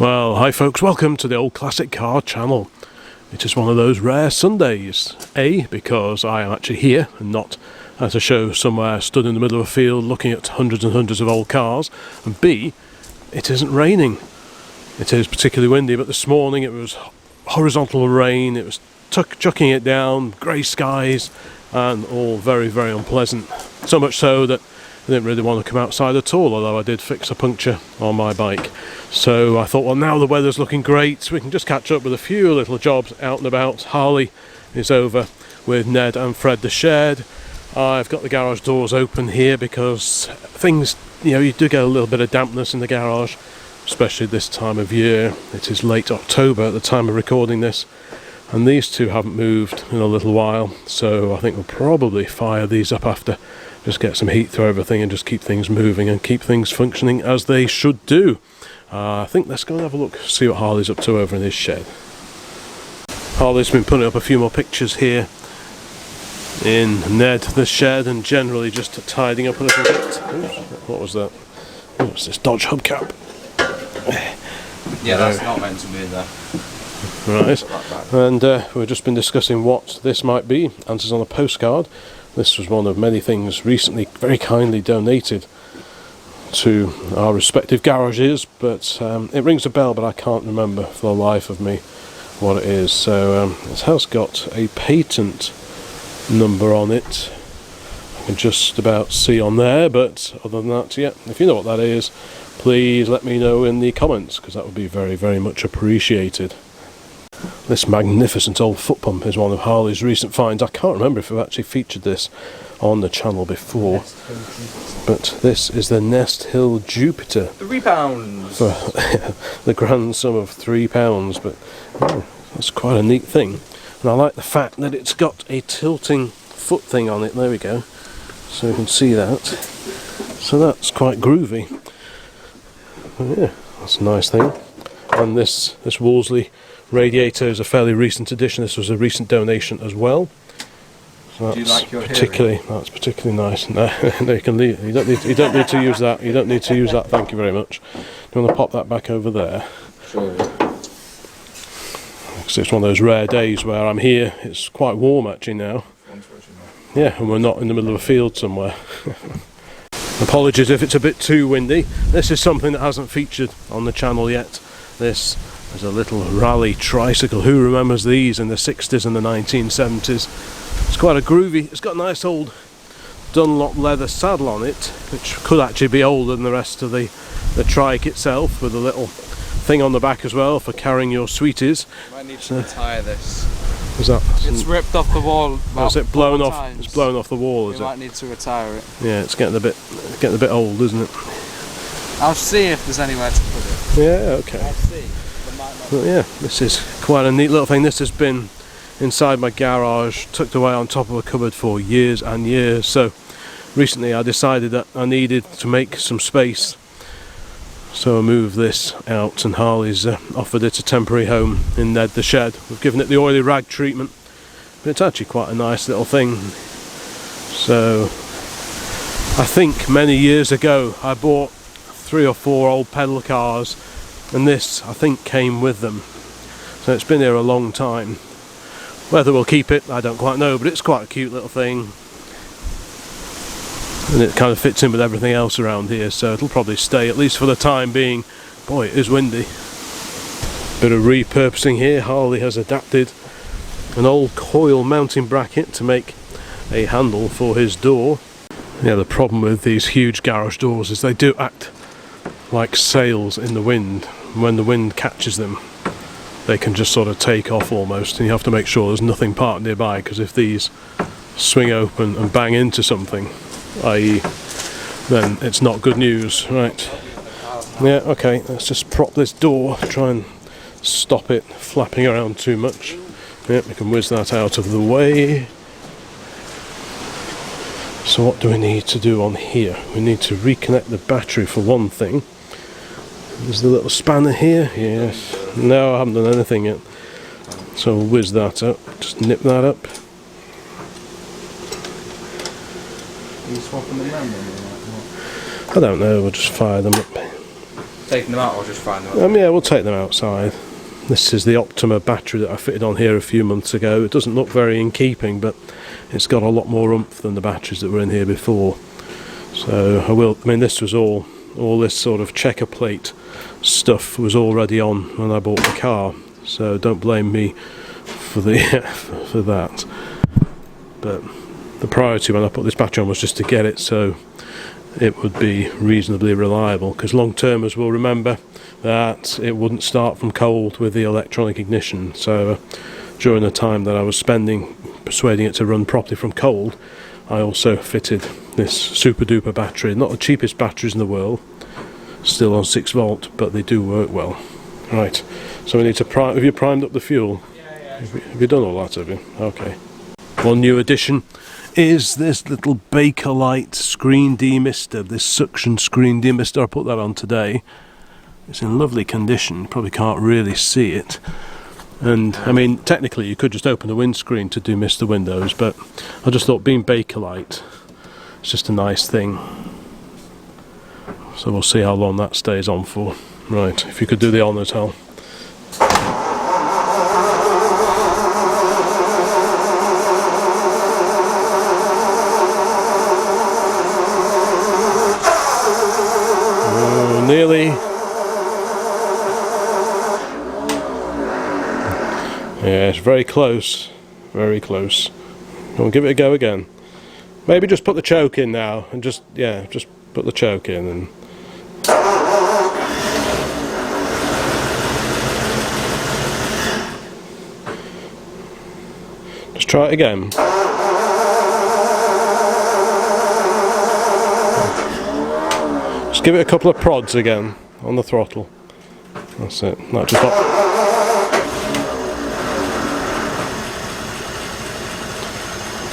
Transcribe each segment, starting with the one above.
Well, hi folks, welcome to the Old Classic Car channel. It is one of those rare Sundays. A, because I am actually here and not at a show somewhere stood in the middle of a field looking at hundreds and hundreds of old cars. And B, it isn't raining. It is particularly windy, but this morning it was horizontal rain, it was chucking it down, grey skies, and all very, very unpleasant. So much so that I didn't really want to come outside at all, although I did fix a puncture on my bike. So I thought, well, now the weather's looking great, we can just catch up with a few little jobs out and about. Harley is over with Ned and Fred the shed. I've got the garage doors open here because things, you do get a little bit of dampness in the garage, especially this time of year. It is late October at the time of recording this, and these two haven't moved in a little while, so I think we'll probably fire these up after. Just get some heat through everything and just keep things moving and keep things functioning as they should do. I think let's go and have a look, see what Harley's up to over in his shed. Harley's been putting up a few more pictures here in Ned the shed and generally just tidying up a little bit. Oops, what was that? Oh, it's this Dodge hubcap. Yeah, that's not meant to be there. Right, and we've just been discussing what this might be. Answers on a postcard. This was one of many things recently very kindly donated to our respective garages, but it rings a bell, but I can't remember for the life of me what it is. So it has got a patent number on it. I can just about see on there, but other than that, yeah, if you know what that is, please let me know in the comments, because that would be very, very much appreciated. This magnificent old foot pump is one of Harley's recent finds. I can't remember if we've actually featured this on the channel before, but this is the Nest Hill Jupiter. £3! For the grand sum of £3, but that's quite a neat thing. And I like the fact that it's got a tilting foot thing on it. There we go. So you can see that. So that's quite groovy. Yeah, that's a nice thing. And this Wolseley radiator is a fairly recent addition. This was a recent donation as well. So do you like your that's particularly nice. No, no, you can leave. You don't need to use that. You don't need to use that. Thank you very much. Do you want to pop that back over there? Sure. Because it's one of those rare days where I'm here. It's quite warm actually now. Yeah, and we're not in the middle of a field somewhere. Apologies if it's a bit too windy. This is something that hasn't featured on the channel yet. This is a little rally tricycle. Who remembers these in the 60s and the 1970s? It's quite a groovy, it's got a nice old Dunlop leather saddle on it, which could actually be older than the rest of the trike itself, with a little thing on the back as well for carrying your sweeties. You might need to retire this. Is that? It's ripped off the wall. Is it blown off? Times. It's blown off the wall, is it? You might need to retire it. Yeah, it's getting a bit old, isn't it? I'll see if there's anywhere to put it. Yeah, okay. I'll see. But yeah, this is quite a neat little thing. This has been inside my garage, tucked away on top of a cupboard for years and years. So recently I decided that I needed to make some space. So I moved this out, and Harley's offered it a temporary home in Ned the shed. We've given it the oily rag treatment, but it's actually quite a nice little thing. So I think many years ago I bought 3 or 4 old pedal cars, and this I think came with them. So it's been here a long time. Whether we'll keep it, I don't quite know, but it's quite a cute little thing. And it kind of fits in with everything else around here, so it'll probably stay, at least for the time being. Boy, it is windy. Bit of repurposing here. Harley has adapted an old coil mounting bracket to make a handle for his door. Yeah, the problem with these huge garage doors is they do act like sails in the wind. When the wind catches them, they can just sort of take off almost, and you have to make sure there's nothing parked nearby, because if these swing open and bang into something, i.e. then it's not good news. Right, yeah, okay, let's just prop this door, try and stop it flapping around too much. Yeah, we can whiz that out of the way. So what do we need to do on here? We need to reconnect the battery for one thing. There's the little spanner here. Yes. No, I haven't done anything yet. So we'll whiz that up. Just nip that up. Are you swapping them around? I don't know, we'll just fire them up. Taking them out or just finding them? Yeah, we'll take them outside. This is the Optima battery that I fitted on here a few months ago. It doesn't look very in keeping, but it's got a lot more oomph than the batteries that were in here before. So I mean, this was all this sort of checker plate stuff was already on when I bought the car. So don't blame me for for that. But the priority when I put this battery on was just to get it so it would be reasonably reliable, because long-termers will remember that it wouldn't start from cold with the electronic ignition. So during the time that I was spending persuading it to run properly from cold, I also fitted this super duper battery. Not the cheapest batteries in the world, still on 6 volt, but they do work well. Right, so we need to prime. Have you primed up the fuel? Yeah. Have you done all that, have you? Okay. One new addition is this little Bakelite screen demister, this suction screen demister. I put that on today. It's in lovely condition, probably can't really see it. And I mean, technically you could just open the windscreen to demist the windows, but I just thought being Bakelite, it's just a nice thing. So we'll see how long that stays on for. Right, if you could do the honours, Hal. Nearly. Yeah, it's very close. Very close. Come on, give it a go again. Maybe just put the choke in now and just put the choke in and just try it again. Just give it a couple of prods again on the throttle. That's it. That just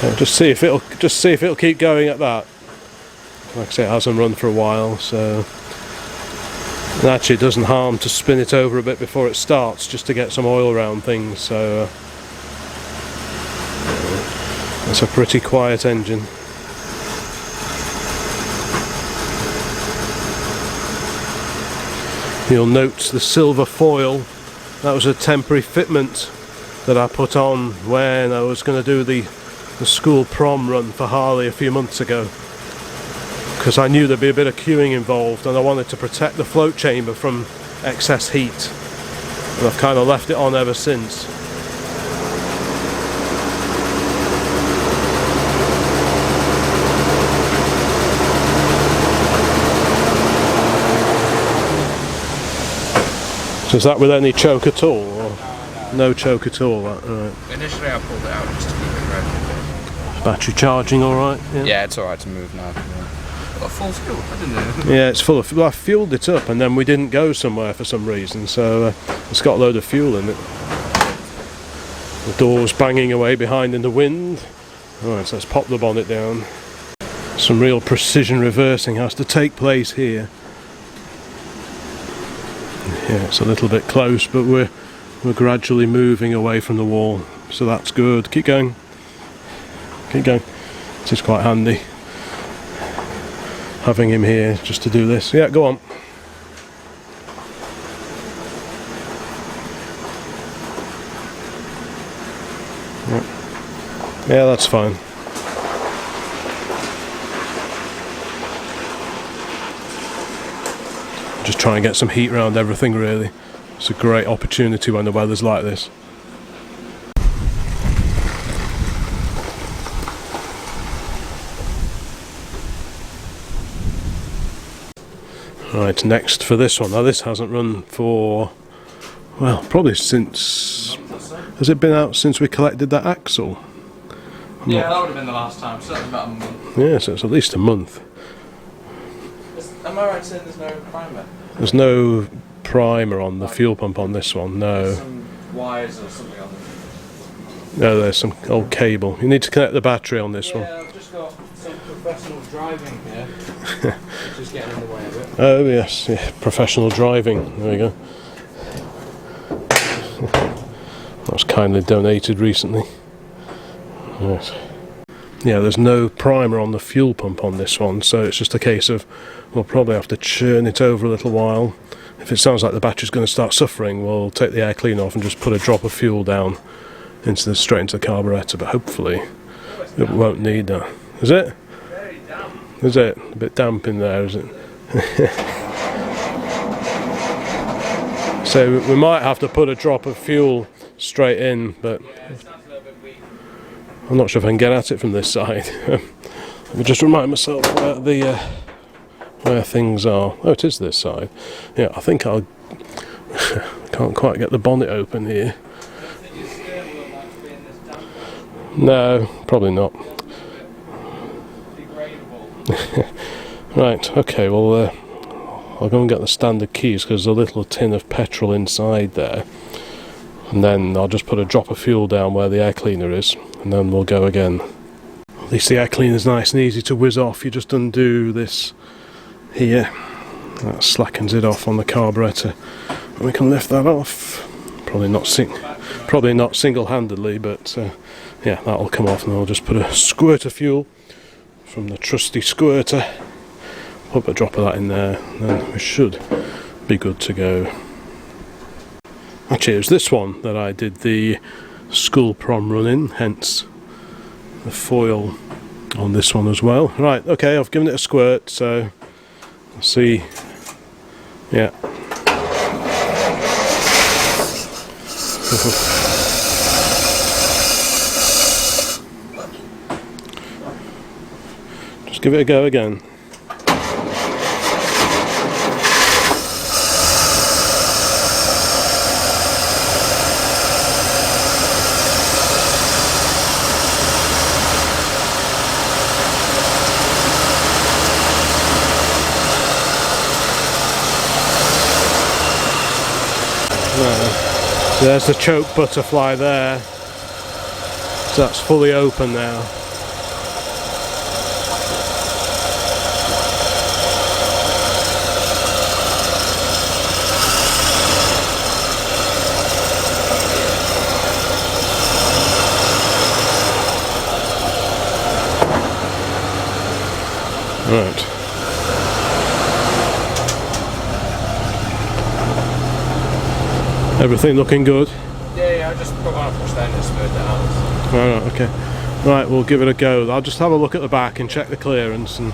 okay, just see if it'll keep going at that. Like I say, it hasn't run for a while, so and actually it doesn't harm to spin it over a bit before it starts, just to get some oil around things. So it's a pretty quiet engine. You'll note the silver foil. That was a temporary fitment that I put on when I was going to do the school prom run for Harley a few months ago, because I knew there'd be a bit of queuing involved and I wanted to protect the float chamber from excess heat, and I've kind of left it on ever since. So is that with any choke at all? Or no choke at all? Right. Initially I pulled it out just to keep it ready. Battery charging alright? Yeah, it's alright to move now. Got full fuel, I didn't know. Yeah, it's full of fuel. I fueled it up and then we didn't go somewhere for some reason, so it's got a load of fuel in it. The door's banging away behind in the wind. Alright, so let's pop the bonnet down. Some real precision reversing has to take place here. Yeah, it's a little bit close, but we're gradually moving away from the wall, so that's good. Keep going. Keep going. It is quite handy having him here just to do this. Yeah, go on. Yeah, that's fine. Just try and get some heat around everything, really. It's a great opportunity when the weather's like this. Right, next for this one. Now this hasn't run for, well, probably since, has it been out since we collected that axle? Yeah, that would have been the last time, certainly about a month. Yeah, so it's at least a month. Am I right saying there's no primer? There's no primer on the fuel pump on this one, no. There's some wires or something on them. No, there's some old cable. You need to connect the battery on this one. Yeah, I've just got some professional driving here. Which is getting in the way of it. Oh yes, yeah, professional driving. There we go. That was kindly donated recently. Yes. Yeah, there's no primer on the fuel pump on this one, so it's just a case of we'll probably have to churn it over a little while if it sounds like the battery's going to start suffering, we'll take the air cleaner off and just put a drop of fuel down straight into the carburettor, but hopefully it won't need that. Is it? Very damp. Is it? A bit damp in there, is it? So we might have to put a drop of fuel straight in, but Yeah, it sounds a little bit weak. I'm not sure if I can get at it from this side. Let me just remind myself where things are. Oh, it is this side. Yeah, I think I'll... can't quite get the bonnet open here. No, probably not. Right, okay, well, I'll go and get the standard keys because there's a little tin of petrol inside there. And then I'll just put a drop of fuel down where the air cleaner is, and then we'll go again. At least the air cleaner's nice and easy to whiz off. You just undo this here. That slackens it off on the carburettor. And we can lift that off. Probably not single-handedly, but yeah, that'll come off, and I'll just put a squirt of fuel from the trusty squirter. Put a drop of that in there, and then we should be good to go. Actually, it was this one that I did the school prom run in, hence the foil on this one as well. Right, okay, I've given it a squirt, so we'll see. Yeah. Just give it a go again. So there's the choke butterfly there. So that's fully open now. Right. Everything looking good? Yeah, I just put one push down and smooth it out. Alright, okay. Right, we'll give it a go. I'll just have a look at the back and check the clearance. And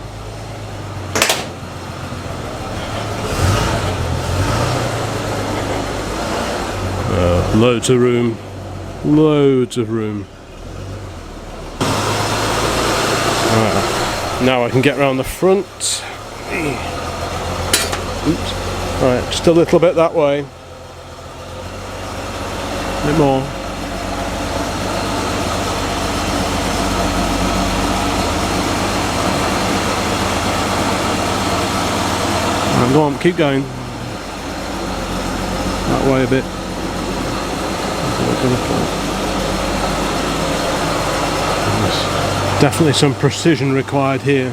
loads of room. Loads of room. Right, now I can get around the front. Oops. Right, just a little bit that way. A bit more. Right, go on, keep going. That way a bit. There's definitely some precision required here.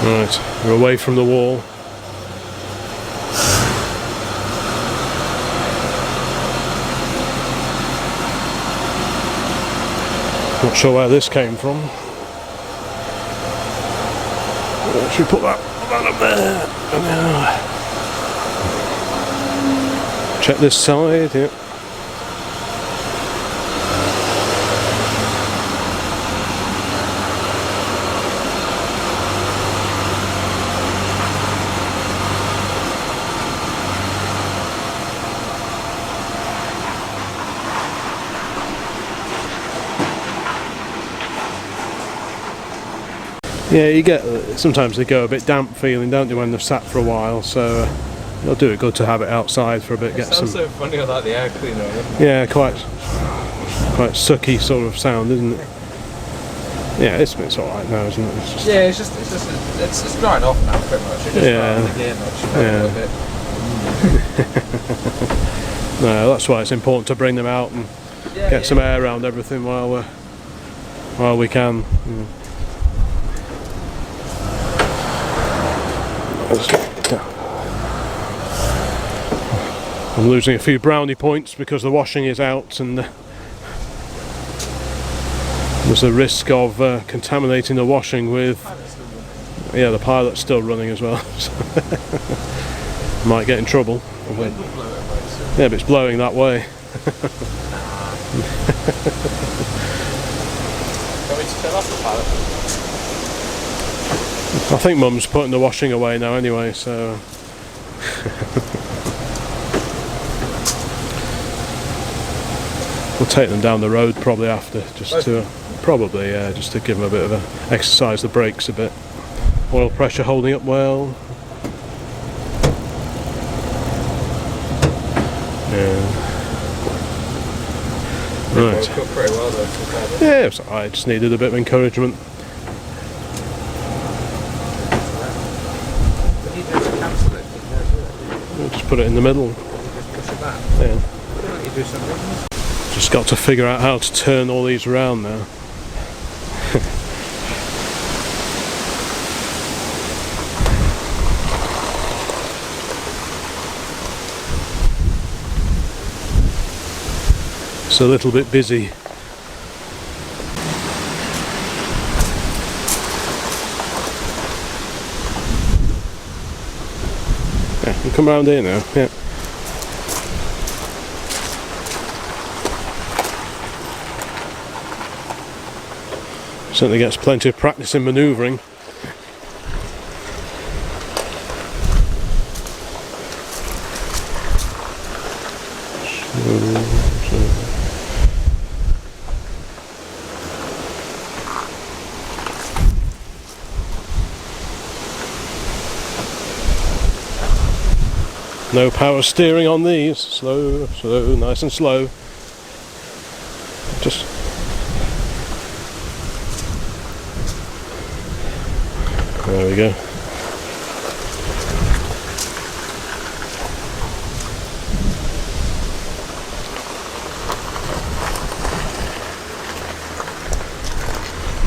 Right, we're away from the wall. Not sure where this came from. Should we put that up there? And check this side, yep. Yeah, you get, sometimes they go a bit damp feeling, don't they, when they've sat for a while, so it'll do it good to have it outside for a bit. It sounds so funny without the air cleaner. Yeah, quite sucky sort of sound, isn't it? Yeah, it's alright now, isn't it? It's just, yeah, it's drying off now pretty much. It just yeah, the gear much a bit. No, that's why it's important to bring them out and get some air around everything while we can. Yeah. I'm losing a few brownie points because the washing is out, and there's a risk of contaminating the washing with, yeah, the pilot's still running as well. Might get in trouble. Yeah, but it's blowing that way. I think Mum's putting the washing away now anyway, so we'll take them down the road probably after, just to just to give them a bit of a exercise the brakes a bit. Oil pressure holding up well. Yeah. Right. Pretty well though. Yeah, it was alright. Just needed a bit of encouragement. What do you do to cancel it? We'll just put it in the middle. Just push it back. Yeah. Why don't you do something? Just got to figure out how to turn all these around now. It's a little bit busy. Yeah, you come around here now. Yeah. Certainly gets plenty of practice in manoeuvring. No power steering on these. Slow, slow, nice and slow. Just there we go.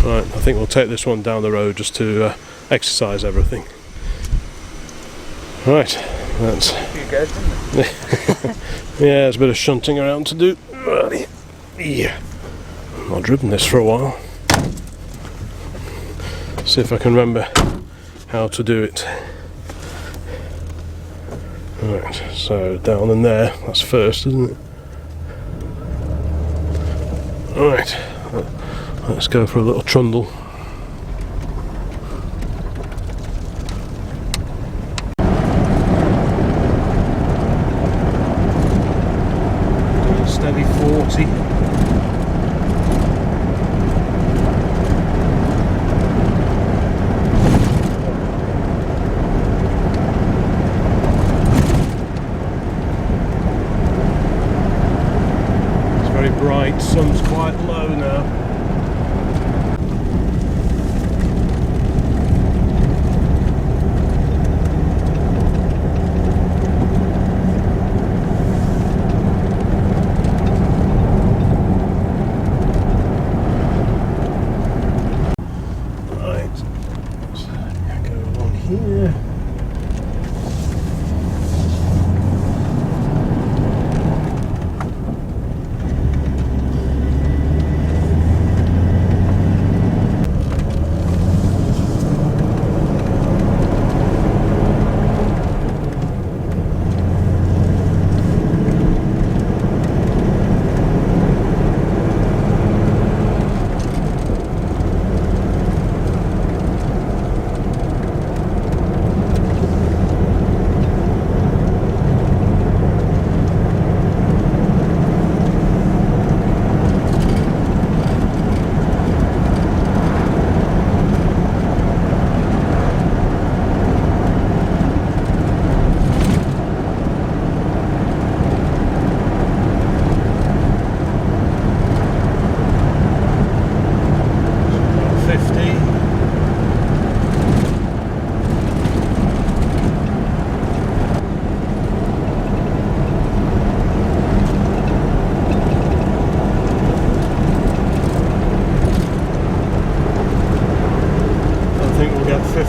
Right, I think we'll take this one down the road just to exercise everything. Right, that's yeah, there's a bit of shunting around to do. Yeah, I've not driven this for a while. See if I can remember how to do it. Right, so down in there, that's first, isn't it? Alright, let's go for a little trundle. Steady 40. Bright, sun's quite low now. Right, let's go along here.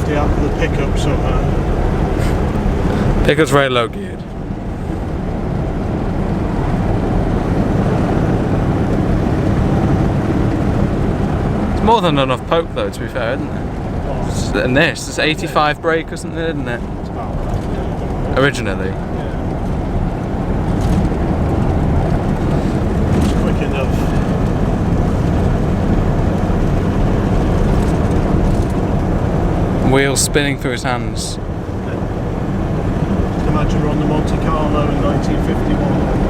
Out of the pickup somehow. Pickup's very low geared. more than enough poke though, to be fair, isn't it? And this is 85 brake or something, isn't it? It's about that. Originally. Yeah. It's quick enough. Wheels spinning through his hands. Imagine we're on the Monte Carlo in 1951.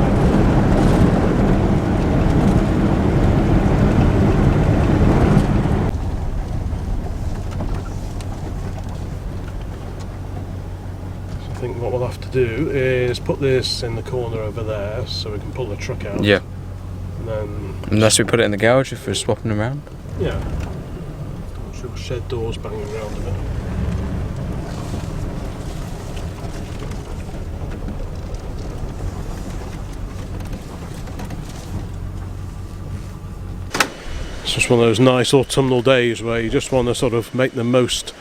I think what we'll have to do is put this in the corner over there so we can pull the truck out. Yeah. And then... Unless we put it in the garage if we're swapping around. Yeah. I'm sure shed doors banging around a bit. It's just one of those nice autumnal days where you just want to sort of make the most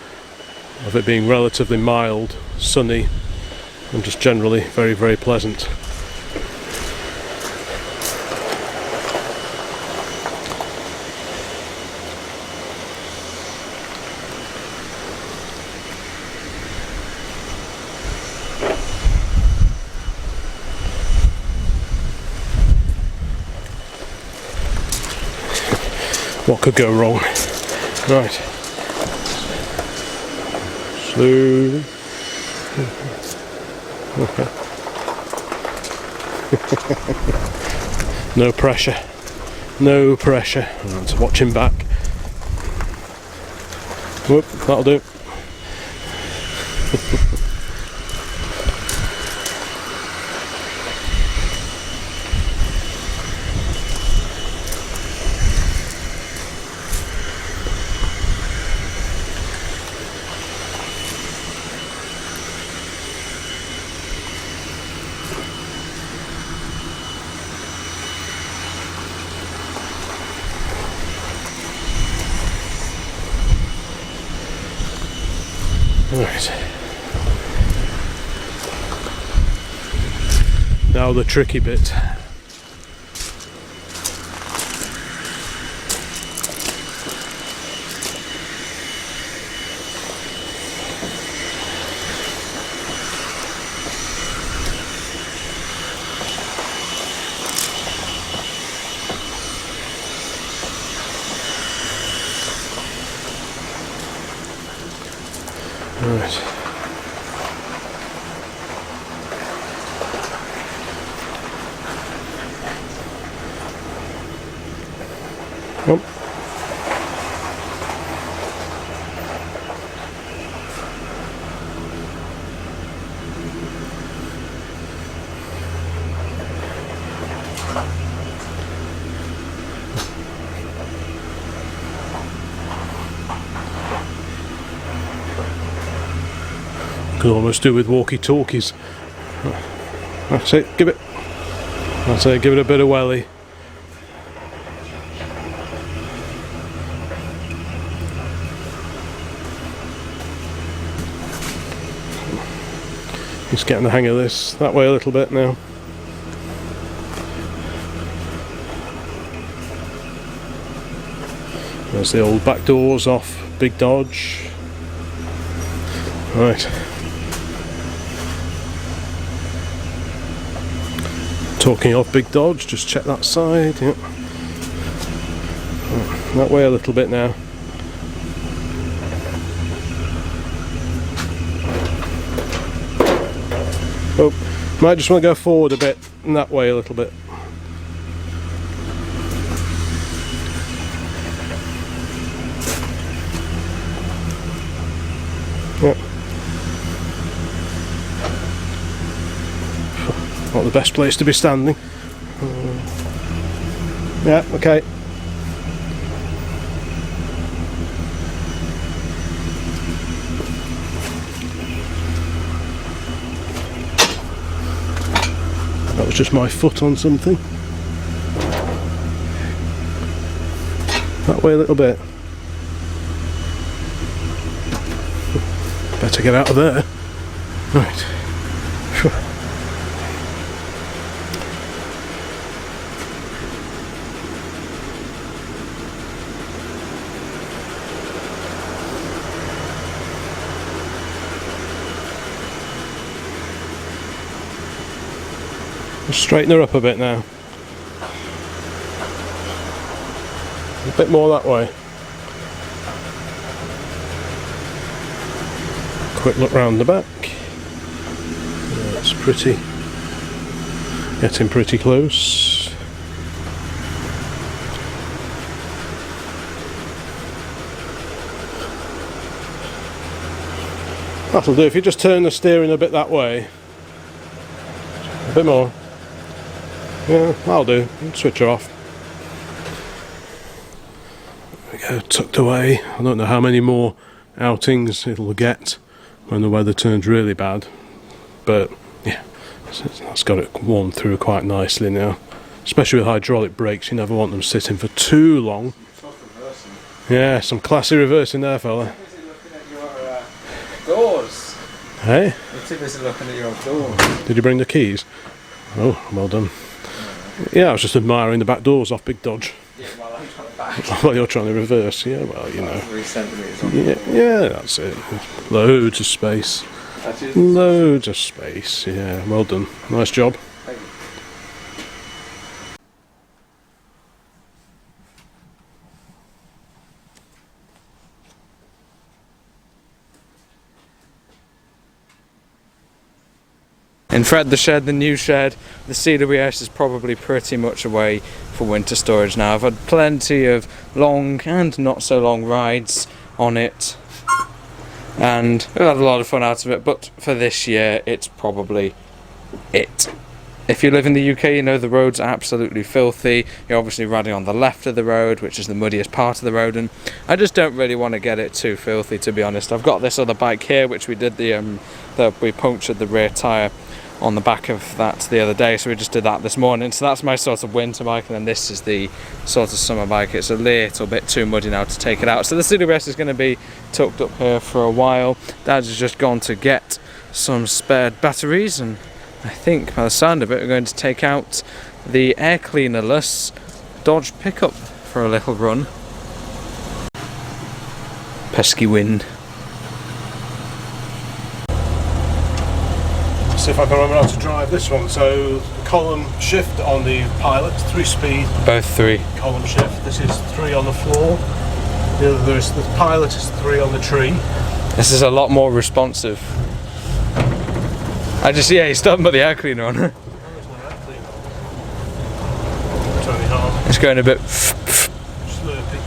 of it being relatively mild, sunny, and just generally very, very pleasant. What could go wrong? Right. Slowly. Okay. No pressure. No pressure. And to watch him back. Whoop, that'll do. Right. Now the tricky bit. Right. Oh. Could almost do with walkie-talkies. That's it, give it. That's it, give it a bit of welly. Just getting the hang of this. That way a little bit now. There's the old back doors off Big Dodge. Right. Talking of Big Dodge, just check that side. Yep. That way a little bit now. Oh, might just want to go forward a bit, and that way a little bit. Yep. Not the best place to be standing. Yeah, okay. That was just my foot on something. That way a little bit. Better get out of there. Right. Just straighten her up a bit now. A bit more that way. Quick look round the back. That's pretty. Getting pretty close. That'll do. If you just turn the steering a bit that way. A bit more. Yeah, that'll do. Switch her off. There we go, tucked away. I don't know how many more outings it'll get when the weather turns really bad. But yeah, that's got it warmed through quite nicely now. Especially with hydraulic brakes, you never want them sitting for too long. Yeah, some classy reversing there, fella. Doors. Hey? You're too busy looking at your doors. Did you bring the keys? Oh, well done. Yeah, I was just admiring the back doors off Big Dodge. Yeah, well, I'm trying to back. Well, you're trying to reverse. Yeah, well, you know. 3 centimetres on Yeah, that's it. Loads of space. Loads of space. Yeah, well done. Nice job. Thank you. In Fred the Shed, the new shed, the CWS is probably pretty much away for winter storage now. I've had plenty of long and not so long rides on it, and we've had a lot of fun out of it, but for this year it's probably it. If you live in the UK, you know the road's absolutely filthy. You're obviously riding on the left of the road, which is the muddiest part of the road, and I just don't really want to get it too filthy, to be honest. I've got this other bike here, which we did we punctured the rear tyre on the back of that the other day, so we just did that this morning. So that's my sort of winter bike, and then this is the sort of summer bike. It's a little bit too muddy now to take it out, so the CWS is going to be tucked up here for a while. Dad's has just gone to get some spare batteries, and I think by the sound of it we're going to take out the air cleanerless Dodge pickup for a little run. Pesky wind. See if I can remember how to drive this one. So column shift on the Pilot, 3-speed. Both 3. Column shift. This is 3 on the floor. The Pilot is 3 on the tree. This is a lot more responsive. You still haven't put the air cleaner on. It's going a bit Slurpy.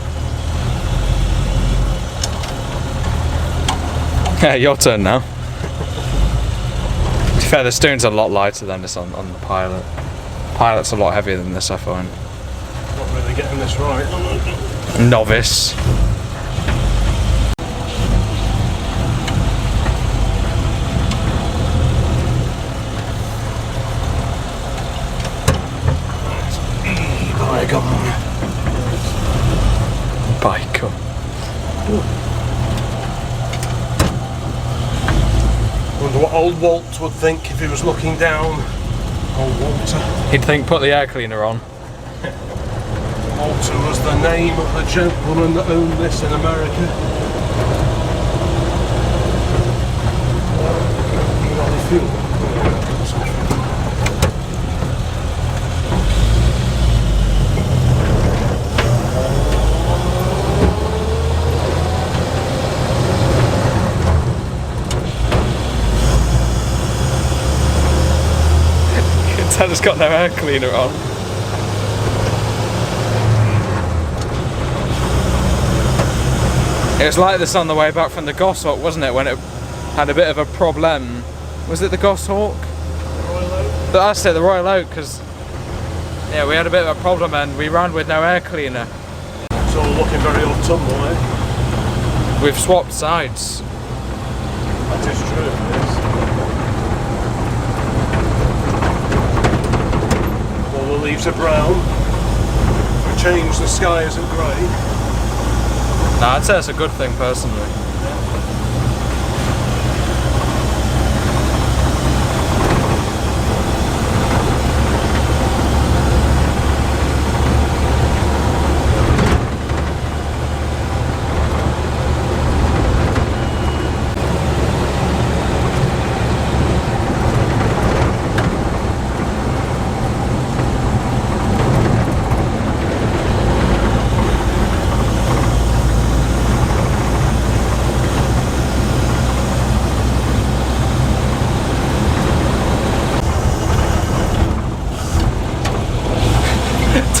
Yeah, your turn now. To be fair, the steering's a lot lighter than this on the Pilot. Pilot's a lot heavier than this, I find. Not really getting this right. Novice. Bike on. Wonder what old Walt would think if he was looking down. Old Walter. He'd think put the air cleaner on. Walter was the name of the gentleman that owned this in America. You got any fuel? Dad's got no air cleaner on. It was like this on the way back from the Goshawk, wasn't it? When it had a bit of a problem. Was it the Goshawk? Royal Oak? That's it, the Royal Oak, because yeah, we had a bit of a problem and we ran with no air cleaner. It's all looking very autumnal, eh? We've swapped sides. That is true, yes. All the leaves are brown. For a change, the sky isn't grey. Nah, I'd say it's a good thing personally.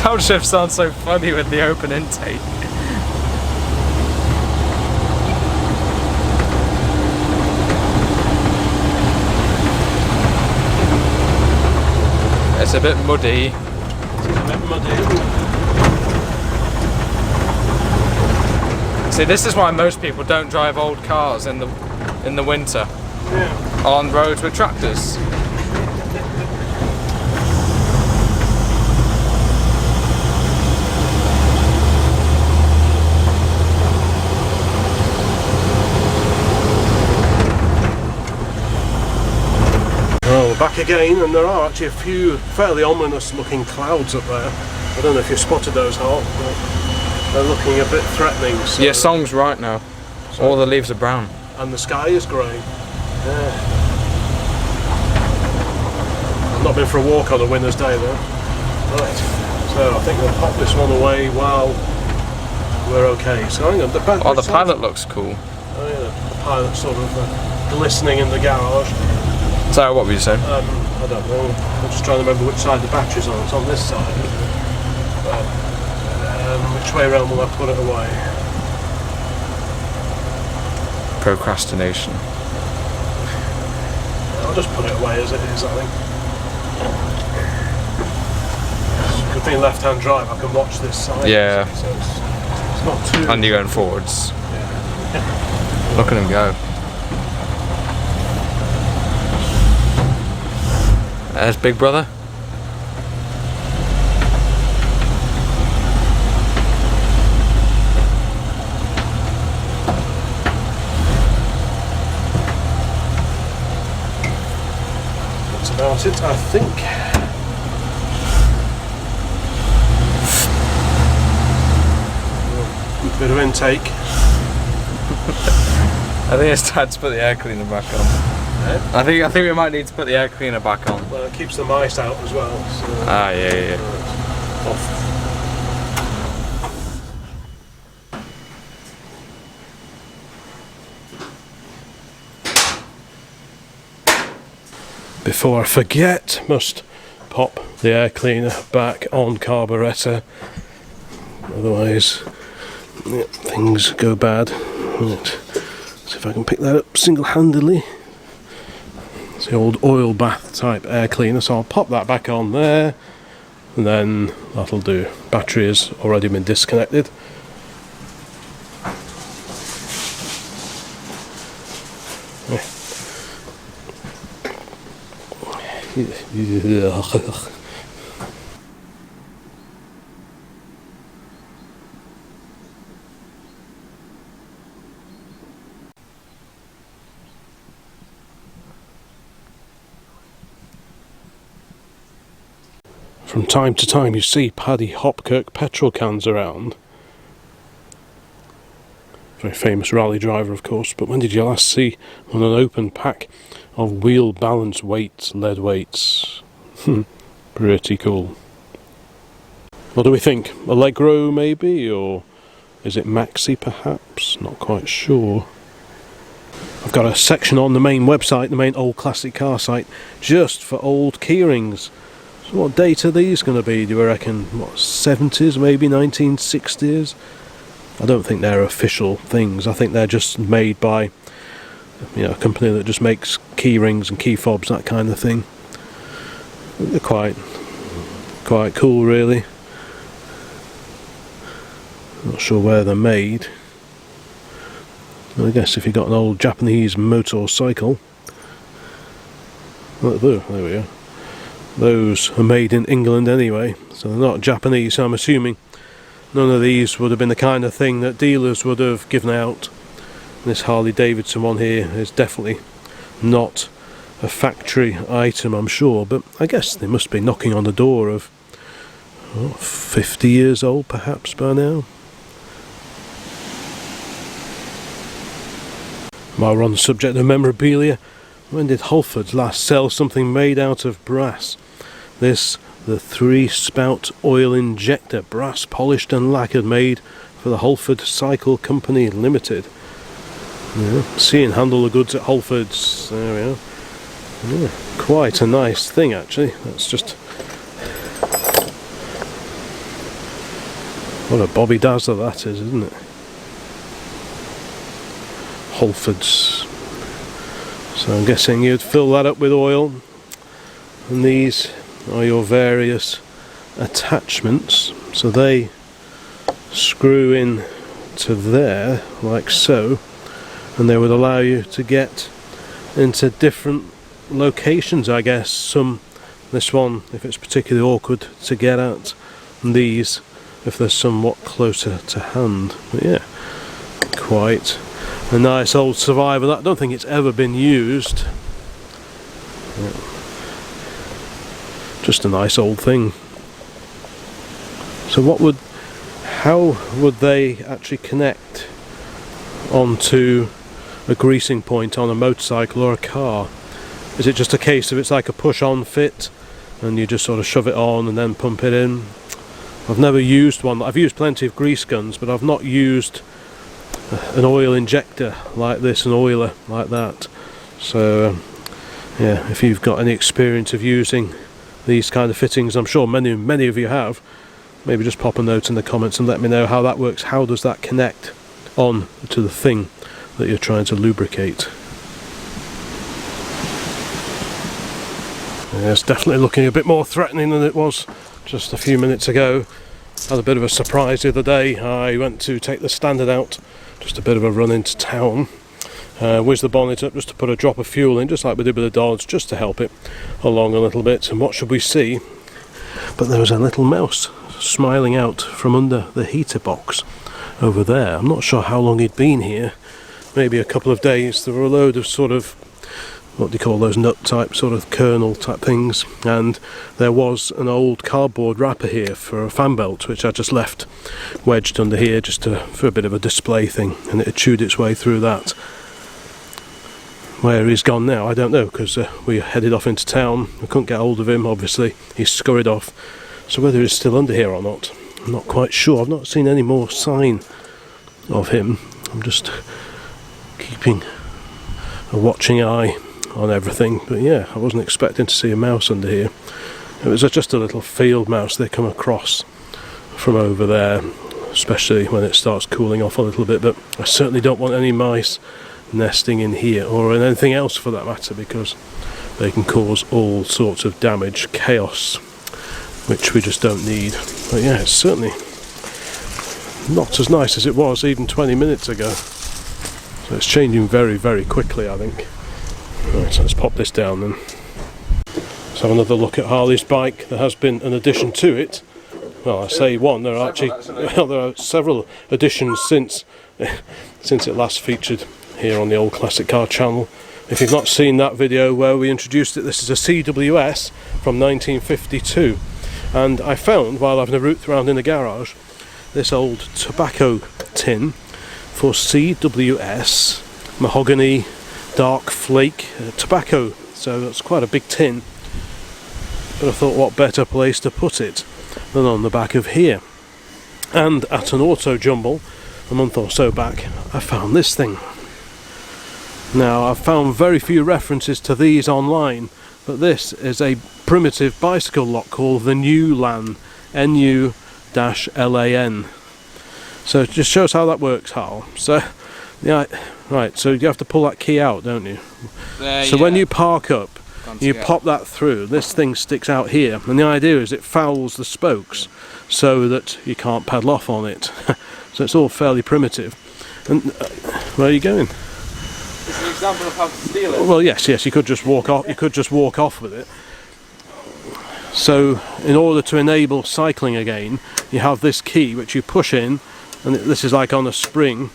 Downshift sounds so funny with the open intake. It's a bit muddy. See, this is why most people don't drive old cars in the winter. Yeah. On roads with tractors. Well, we're back again, and there are actually a few fairly ominous looking clouds up there. I don't know if you spotted those, Hart, but they're looking a bit threatening. So. Yeah, Song's right now. All the leaves are brown. And the sky is grey. Yeah. I've not been for a walk on a winter's day though. Right, so I think we'll pop this one away while we're okay. So hang on, the pilot looks cool. Oh yeah, the pilot's sort of glistening in the garage. So what were you saying? I don't know. I'm just trying to remember which side the battery's on. It's on this side. But, which way around will I put it away? Procrastination. I'll just put it away as it is, I think. Good thing left-hand drive, I can watch this side. Yeah. So it's not too... And you're going forwards. Yeah. Look at him go. There's Big Brother. That's about it, I think. A bit of intake. I think it's time to put the air cleaner back on. I think we might need to put the air cleaner back on. Well, it keeps the mice out as well. So Ah, yeah. off. Before I forget, must pop the air cleaner back on carburettor. Otherwise, yeah, things go bad. Right. See if I can pick that up single-handedly. It's the old oil bath type air cleaner, so I'll pop that back on there, and then that'll do. Battery has already been disconnected. From time to time you see Paddy Hopkirk petrol cans around. Very famous rally driver, of course, but when did you last see on an open pack of wheel balance weights, lead weights? Pretty cool. What do we think? Allegro maybe, or is it Maxi perhaps? Not quite sure. I've got a section on the main website, the main old classic car site, just for old keyrings. So what date are these going to be, do you reckon? What, 70s, maybe 1960s? I don't think they're official things. I think they're just made by, a company that just makes key rings and key fobs, that kind of thing. They're quite cool, really. Not sure where they're made. I guess if you've got an old Japanese motorcycle. Oh, there we go. Those are made in England anyway, so they're not Japanese, so I'm assuming none of these would have been the kind of thing that dealers would have given out. This Harley Davidson one here is definitely not a factory item, I'm sure, but I guess they must be knocking on the door of 50 years old perhaps by now. While we're on the subject of memorabilia, when did Halfords last sell something made out of brass? This, the 3-spout oil injector, brass polished and lacquered, made for the Halford Cycle Company Limited. Yeah, see and handle the goods at Halfords. There we are. Yeah, quite a nice thing actually. That's just What a Bobby Dazzler that is, isn't it? Holfords. So I'm guessing you'd fill that up with oil, and these are your various attachments. So they screw in to there like so, and they would allow you to get into different locations, I guess. This one if it's particularly awkward to get at, and these if they're somewhat closer to hand. But yeah, quite a nice old survivor. I don't think it's ever been used. Yeah. Just a nice old thing. So how would they actually connect onto a greasing point on a motorcycle or a car? Is it just a case of it's like a push-on fit and you just sort of shove it on and then pump it in? I've never used one. I've used plenty of grease guns, but I've not used an oil injector like this, an oiler like that. So yeah, if you've got any experience of using these kind of fittings, I'm sure many of you have, maybe just pop a note in the comments and let me know how that works. How does that connect on to the thing that you're trying to lubricate? Yeah, it's definitely looking a bit more threatening than it was just a few minutes ago. Had a bit of a surprise the other day. I went to take the Standard out, just a bit of a run into town, whizzed the bonnet up just to put a drop of fuel in, just like we did with the Dodge, just to help it along a little bit. And what should we see? But there was a little mouse smiling out from under the heater box over there. I'm not sure how long he'd been here, maybe a couple of days. There were a load of sort of, what do you call those, nut type sort of kernel type things, and there was an old cardboard wrapper here for a fan belt which I just left wedged under here just for a bit of a display thing, and it had chewed its way through that. Where he's gone now I don't know, because we headed off into town. I couldn't get hold of him, obviously he scurried off. So whether he's still under here or not, I'm not quite sure. I've not seen any more sign of him. I'm just keeping a watching eye on everything. But yeah, I wasn't expecting to see a mouse under here. It was just a little field mouse they come across from over there, especially when it starts cooling off a little bit. But I certainly don't want any mice nesting in here, or in anything else for that matter, because they can cause all sorts of damage, chaos, which we just don't need. But yeah, it's certainly not as nice as it was even 20 minutes ago. So it's changing very, very quickly, I think. Right, so let's pop this down then. Let's have another look at Harley's bike. There has been an addition to it. Well, I say one, there are actually, well, there are several additions since it last featured here on the Old Classic Car channel. If you've not seen that video where we introduced it, this is a CWS from 1952. And I found, while having a route around in the garage, this old tobacco tin for CWS mahogany dark flake tobacco. So that's quite a big tin. But I thought, what better place to put it than on the back of here. And at an auto jumble a month or so back, I found this thing. Now, I've found very few references to these online, but this is a primitive bicycle lock called the New Lan, NU-LAN. So it just shows how that works, Hal. So, yeah, right, so you have to pull that key out, don't you? So when you park up, you pop that through, this thing sticks out here, and the idea is it fouls the spokes so that you can't pedal off on it. So it's all fairly primitive. And where are you going? It's an example of how to steal it. Well, yes, you could just walk off. You could just walk off with it. So, in order to enable cycling again, you have this key which you push in, and this is like on a spring,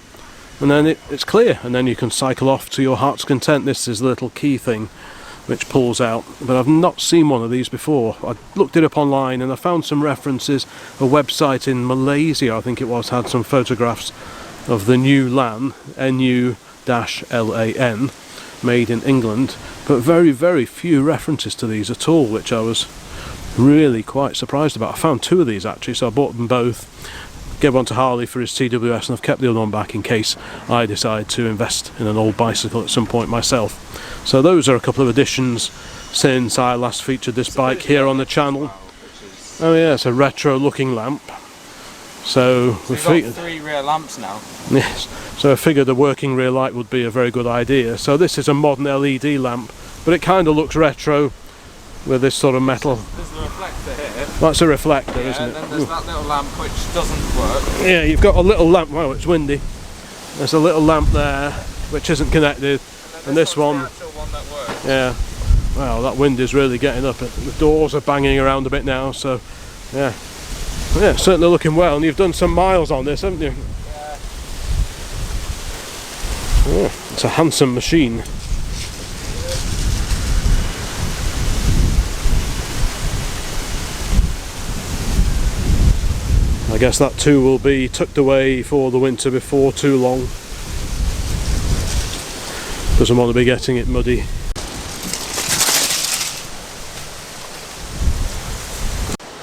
and then it's clear, and then you can cycle off to your heart's content. This is the little key thing which pulls out, but I've not seen one of these before. I looked it up online and I found some references. A website in Malaysia, I think it was, had some photographs of the New Lan, NU-LAN, made in England, but very, very few references to these at all, which I was really quite surprised about. I found two of these actually, so I bought them both. Gave one to Harley for his TWS, and I've kept the other one back in case I decide to invest in an old bicycle at some point myself. So those are a couple of additions since I last featured this bike here on the channel. Oh yeah, it's a retro looking lamp. So we We've got figured, 3 rear lamps now. yes. So I figured a working rear light would be a very good idea. So this is a modern LED lamp, but it kind of looks retro with this sort of metal. There's the reflector here. That's a reflector, Yeah, isn't and it? then there's that little lamp which doesn't work. Yeah, you've got a little lamp. Wow, it's windy. There's a little lamp there which isn't connected, and this one. The actual one that works. Yeah. Well, that wind is really getting up. The doors are banging around a bit now, so yeah. Yeah, certainly looking well. And you've done some miles on this, haven't you? Yeah. Oh, it's a handsome machine. I guess that too will be tucked away for the winter before too long. Doesn't want to be getting it muddy.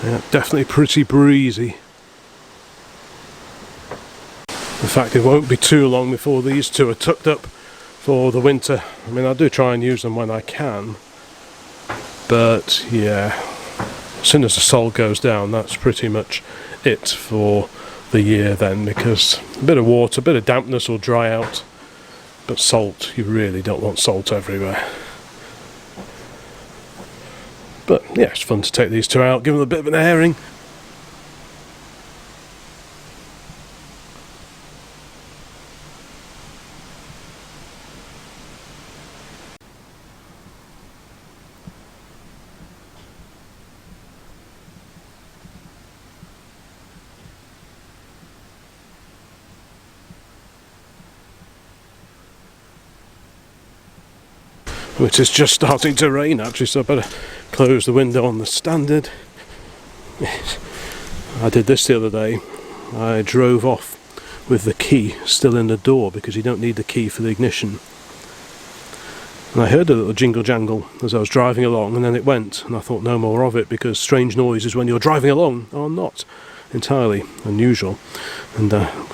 Yeah, definitely pretty breezy. In fact, it won't be too long before these two are tucked up for the winter. I mean, I do try and use them when I can, but yeah, as soon as the salt goes down, that's pretty much it for the year then, because a bit of water, a bit of dampness will dry out, but salt, you really don't want salt everywhere. But yeah, it's fun to take these two out, give them a bit of an airing. Which is just starting to rain actually, so I better close the window on the standard. I did this the other day. I drove off with the key still in the door because you don't need the key for the ignition. And I heard a little jingle jangle as I was driving along, and then it went, and I thought no more of it, because strange noises when you're driving along are not entirely unusual. And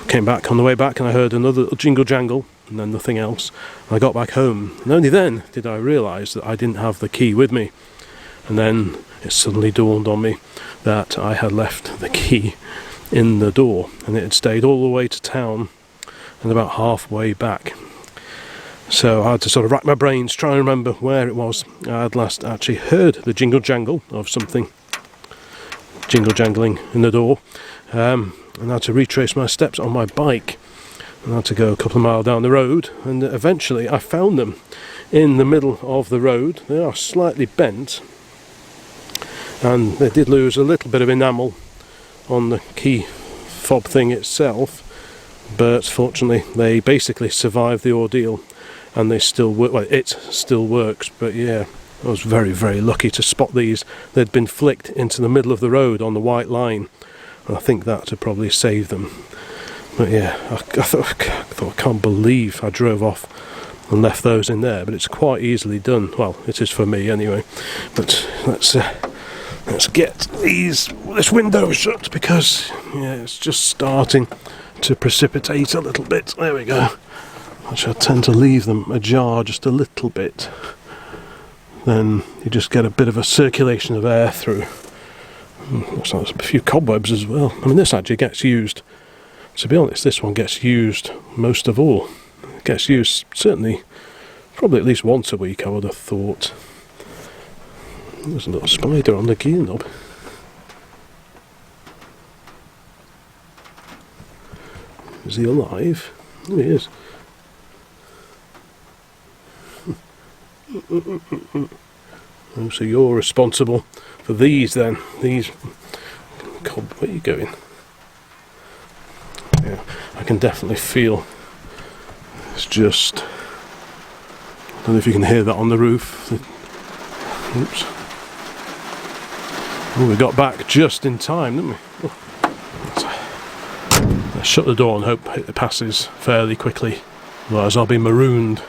came back on the way back and I heard another little jingle jangle, and then nothing else. I got back home, and only then did I realise that I didn't have the key with me. And then it suddenly dawned on me that I had left the key in the door, and it had stayed all the way to town and about halfway back. So I had to sort of rack my brains, try and remember where it was I had last actually heard the jingle jangle of something jingle jangling in the door, and I had to retrace my steps on my bike. I had to go a couple of miles down the road, and eventually I found them in the middle of the road. They are slightly bent, and they did lose a little bit of enamel on the key fob thing itself, but fortunately they basically survived the ordeal, and they still work. Well, it still works, but yeah, I was very, very lucky to spot these. They'd been flicked into the middle of the road on the white line, and I think that would probably save them. But yeah, I thought I can't believe I drove off and left those in there, but it's quite easily done. Well, it is for me anyway. But let's get this window shut, because yeah, it's just starting to precipitate a little bit. There we go. Actually, I tend to leave them ajar just a little bit. Then you just get a bit of a circulation of air through. Looks like there's a few cobwebs as well. I mean, this actually gets used. To be honest, this one gets used most of all. It gets used certainly, probably at least once a week, I would have thought. There's a little spider on the gear knob. Is he alive? Oh, he is. Oh, so you're responsible for these then. These. God, where are you going? Yeah, I can definitely feel. It's just. I don't know if you can hear that on the roof. Oops. Oh, we got back just in time, didn't we? Oh. Let's shut the door and hope it passes fairly quickly. Otherwise, I'll be marooned.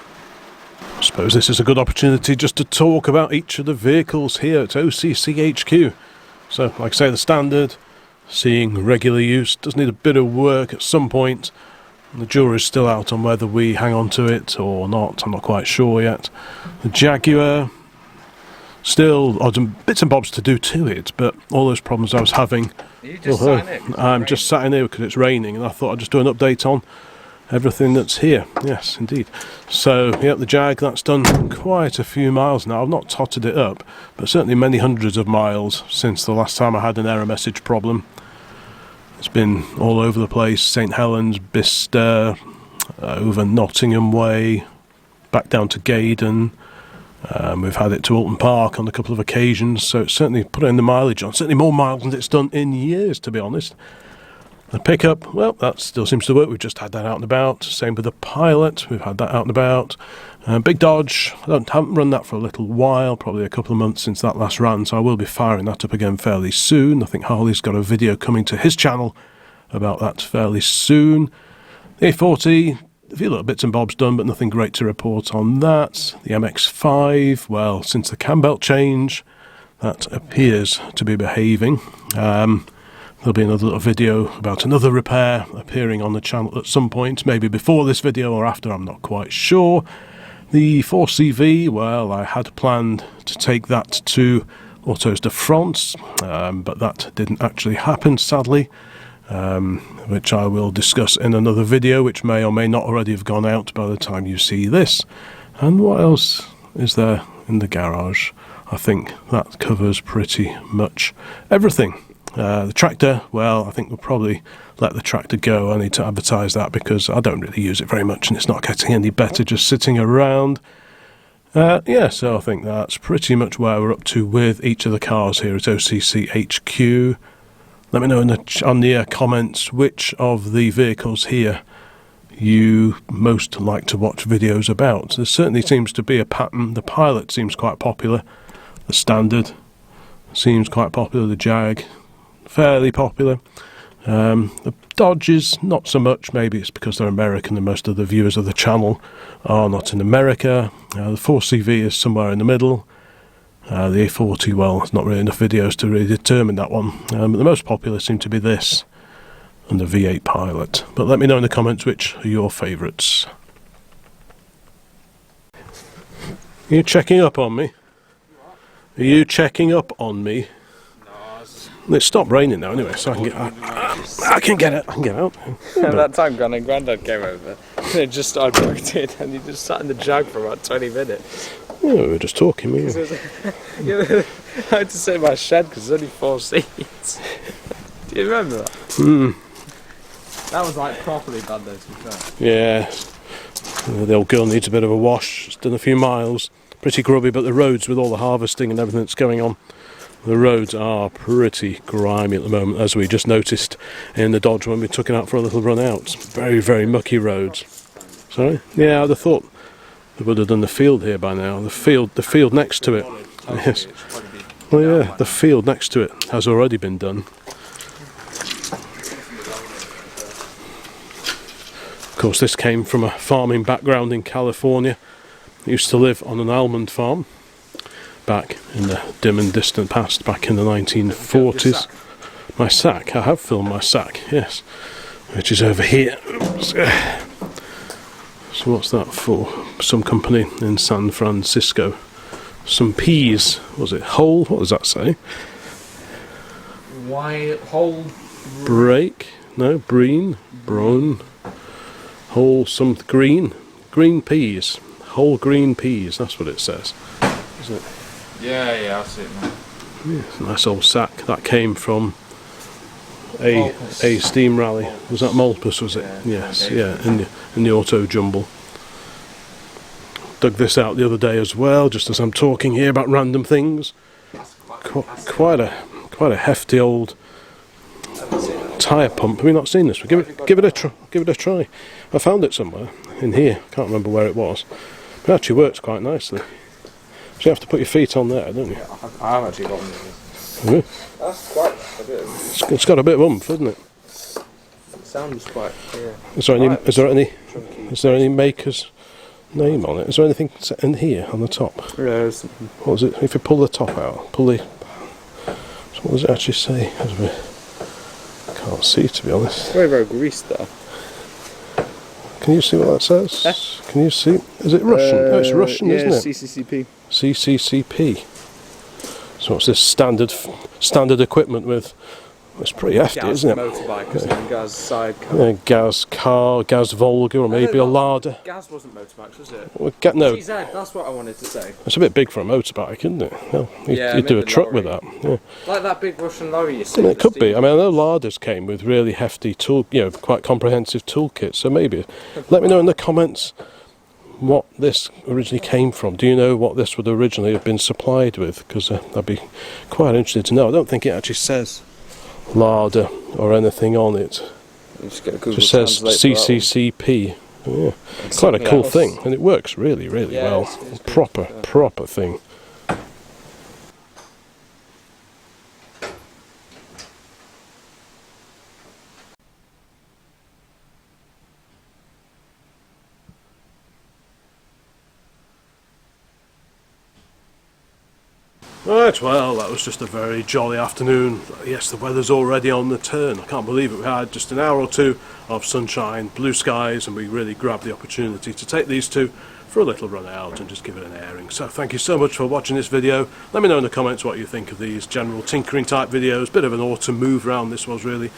I suppose this is a good opportunity just to talk about each of the vehicles here at OCCHQ. So, like I say, the standard, seeing regular use, does need a bit of work at some point. The jury's still out on whether we hang on to it or not. I'm not quite sure yet. The Jaguar, still odds and bits and bobs to do to it, but all those problems I was having You just Oh, sat in it 'cause it's I'm raining. just sat in here because it's raining, and I thought I'd just do an update on everything that's here. Yes, indeed. So, yeah, the Jag, that's done quite a few miles now. I've not totted it up, but certainly many hundreds of miles since the last time I had an error message problem. It's been all over the place. St Helens, Bicester, over Nottingham Way, back down to Gaydon. We've had it to Alton Park on a couple of occasions, so it's certainly putting the mileage on. Certainly more miles than it's done in years, to be honest. The pickup, well, that still seems to work. We've just had that out and about. Same with the Pilot, we've had that out and about. Big Dodge, haven't run that for a little while, probably a couple of months since that last ran, so I will be firing that up again fairly soon. I think Harley's got a video coming to his channel about that fairly soon. The A40, a few little bits and bobs done, but nothing great to report on that. The MX-5, well, since the cam belt change, that appears to be behaving. There'll be another little video about another repair appearing on the channel at some point, maybe before this video or after, I'm not quite sure. The 4CV, well, I had planned to take that to Autos de France, but that didn't actually happen, sadly. Which I will discuss in another video, which may or may not already have gone out by the time you see this. And what else is there in the garage? I think that covers pretty much everything. The tractor, well, I think we'll probably let the tractor go. I need to advertise that because I don't really use it very much and it's not getting any better just sitting around. Yeah, so I think that's pretty much where we're up to with each of the cars here at OCC HQ. Let me know on the comments which of the vehicles here you most like to watch videos about. There certainly seems to be a pattern. The Pilot seems quite popular. The Standard seems quite popular. The Jag, fairly popular. The Dodges, not so much. Maybe it's because they're American and most of the viewers of the channel are not in America. The 4CV is somewhere in the middle. The A40, well, there's not really enough videos to really determine that one. But the most popular seem to be this and the V8 Pilot. But let me know in the comments which are your favourites. Are you checking up on me? Are you checking up on me? No, it's stopped raining now anyway, so I can get it. I can get out. That time Gran and Grandad came over, they just started working and you just sat in the Jag for about 20 minutes. Yeah, we were just talking, we were. I had to sit in my shed because there's only 4 seats. Do you remember that? That was like properly bad though, to be fair. Yeah, the old girl needs a bit of a wash. It's done a few miles, pretty grubby, but the roads with all the harvesting and everything that's going on, the roads are pretty grimy at the moment, as we just noticed in the Dodge when we took it out for a little run out. Very, very mucky roads. Sorry? Yeah, I'd have thought they would have done the field here by now. The field next to it. Yes. Well, yeah, the field next to it has already been done. Of course, this came from a farming background in California. I used to live on an almond farm back in the dim and distant past, back in the 1940s. My sack, I have filmed my sack, yes, which is over here. So what's that for? Some company in San Francisco. Some peas. Was it whole? What does that say? Why whole Break? No, breen, brown. Whole some green. Green peas. Whole green peas. That's what it says. Isn't it? Yeah, I see it now. Yeah, it's a nice old sack. That came from a steam rally. Was that Malpas, was it? Yeah, Yes, yeah, in the auto jumble. Dug this out the other day as well, just as I'm talking here about random things. Quite a hefty old tyre pump. Have we not seen this? Give it a try. I found it somewhere in here. Can't remember where it was. It actually works quite nicely. So you have to put your feet on there, don't you? I have actually got one of Have you? That's quite a bit of... It's got a bit of oomph, hasn't it? It sounds quite... Yeah. Is there any maker's name on it? Is there anything in here on the top? Yeah, What was it? If you pull the top out, so what does it actually say? Can't see, to be honest. very, very greased though. Can you see what that says? Can you see? Is it Russian? Oh, it's Russian, isn't it? CCCP. CCCP. So what's this standard equipment with It's pretty hefty, Gaz isn't it? motorbike, isn't it? Gaz sidecar. Yeah, Gaz car, Gaz Volga, or maybe a Larder. Gaz wasn't motorbikes, was it? Well, no, GZ, that's what I wanted to say. it's a bit big for a motorbike, isn't it? Well, Yeah, you'd do a maybe truck with lorry. that. Yeah. Like that big Russian lorry you see. And it could be. I mean, I know Larders came with really hefty tool, quite comprehensive toolkits. So maybe, let me know in the comments what this originally came from. Do you know what this would originally have been supplied with? Because I'd be quite interested to know. I don't think it actually says Larder or anything on it. You just get a Google It just says Translate for that CCCP. Yeah. Quite a something cool else. thing, and it works really, really Yeah, well. it's good, Proper thing. Right, well, that was just a very jolly afternoon. Yes, the weather's already on the turn. I can't believe it. We had just an hour or two of sunshine, blue skies, and we really grabbed the opportunity to take these two for a little run out and just give it an airing. So thank you so much for watching this video. Let me know in the comments what you think of these general tinkering type videos. Bit of an autumn move around this was really.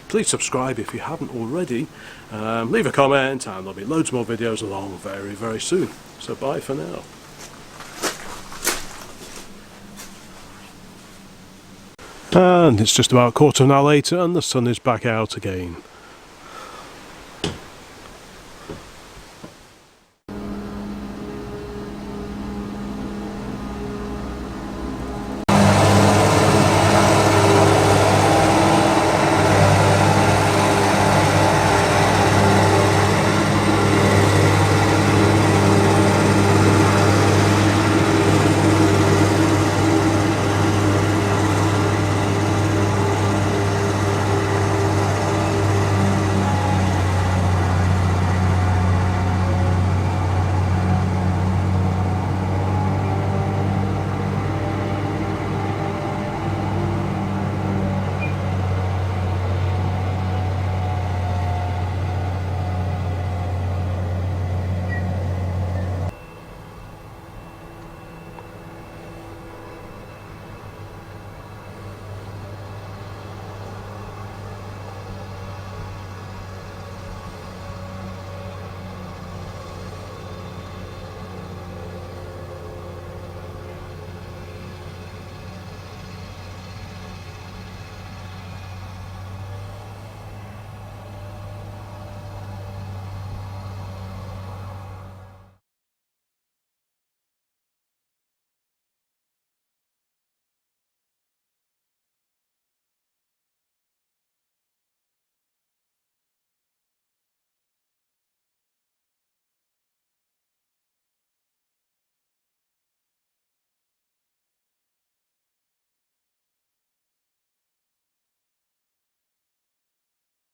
Please subscribe if you haven't already. Leave a comment, and there'll be loads more videos along very, very soon. So bye for now. And it's just about a quarter of an hour later and the sun is back out again.